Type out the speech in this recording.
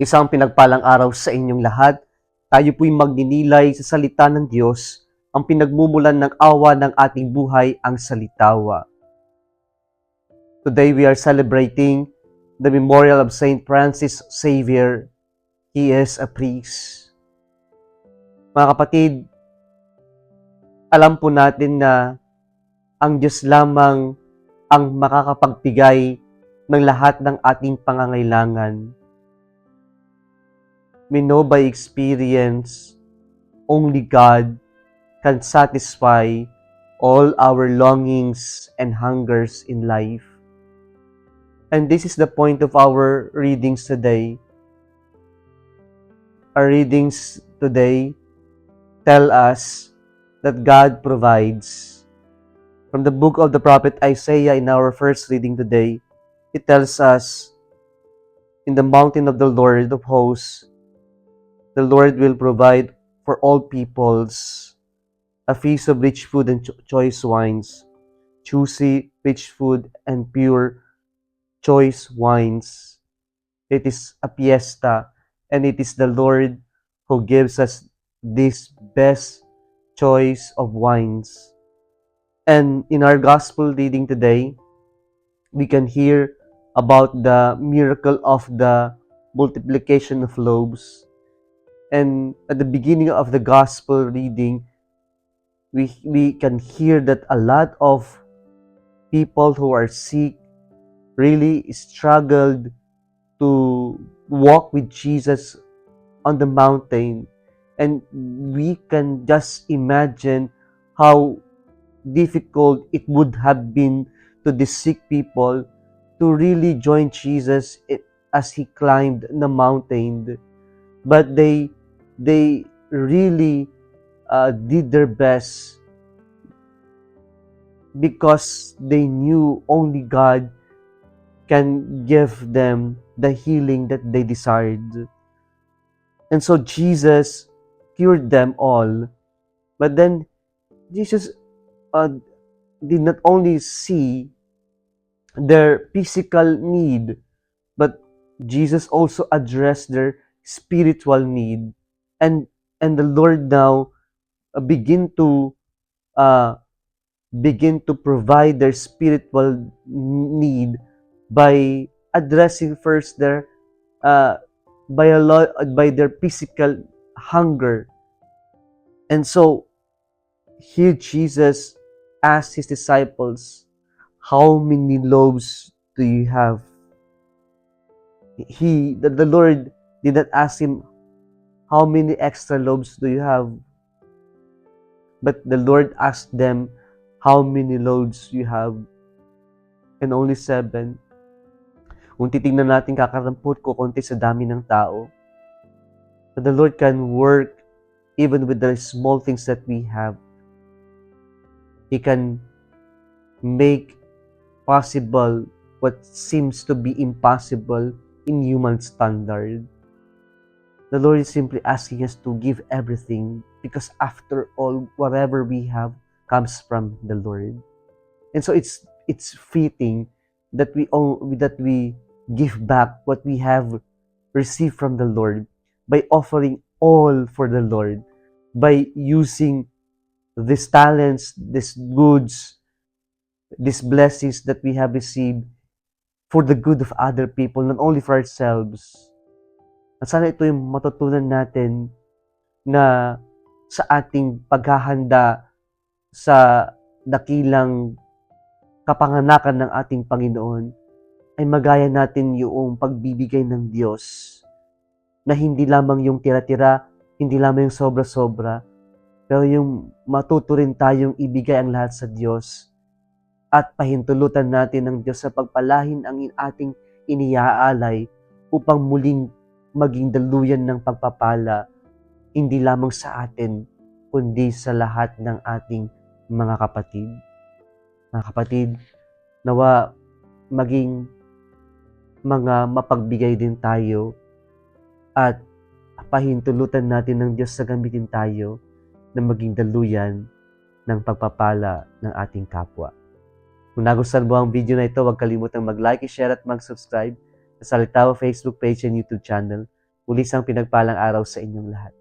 Isang pinagpalang araw sa inyong lahat. Tayo po'y magninilay sa salita ng Diyos, ang pinagmumulan ng awa ng ating buhay, ang salitawa. Today we are celebrating the memorial of Saint Francis Xavier. He is a priest. Mga kapatid, alam po natin na ang Diyos lamang ang makakapagbigay ng lahat ng ating pangangailangan. We know by experience, only God can satisfy all our longings and hungers in life. And this is the point of our readings today. Our readings today tell us that God provides. From the book of the prophet Isaiah in our first reading today, it tells us, in the mountain of the Lord of hosts, the Lord will provide for all peoples a feast of rich food and choice wines, juicy, rich food and pure, choice wines. It is a fiesta, and it is the Lord who gives us this best choice of wines. And in our gospel reading today, we can hear about the miracle of the multiplication of loaves. And at the beginning of the gospel reading, we can hear that a lot of people who are sick really struggled to walk with Jesus on the mountain. And we can just imagine how difficult it would have been to the sick people to really join Jesus as he climbed the mountain. But they really did their best because they knew only God can give them the healing that they desired. And so Jesus cured them all. But then Jesus did not only see their physical need, but Jesus also addressed their spiritual need. And the Lord now begin to provide their spiritual need by addressing first their by their physical hunger. And so here Jesus asked his disciples, "How many loaves do you have?" The Lord did not ask him, "How many extra loaves do you have?" But the Lord asked them, "How many loaves you have?" And only 7. Kung titingnan natin, kakarampot ko konti sa dami ng tao. But the Lord can work even with the small things that we have. He can make possible what seems to be impossible in human standard. The Lord is simply asking us to give everything, because after all, whatever we have comes from the Lord. And so it's fitting that we give back what we have received from the Lord by offering all for the Lord, by using these talents, these goods, these blessings that we have received for the good of other people, not only for ourselves. At sana ito yung matutunan natin na sa ating paghahanda sa dakilang kapanganakan ng ating Panginoon, ay magaya natin yung pagbibigay ng Diyos, na hindi lamang yung tira-tira, hindi lamang yung sobra-sobra, pero yung matuto rin tayong ibigay ang lahat sa Diyos at pahintulutan natin ng Diyos sa pagpalahin ang ating iniaalay upang muling maging daluyan ng pagpapala, hindi lamang sa atin, kundi sa lahat ng ating mga kapatid. Mga kapatid, nawa maging mga mapagbigay din tayo at pahintulutan natin ng Diyos sa gamitin tayo na maging daluyan ng pagpapala ng ating kapwa. Kung nagustuhan mo ang video na ito, huwag kalimutang mag-like, share at mag-subscribe sa Salitawa Facebook page and YouTube channel Muli isang pinagpalang araw sa inyong lahat.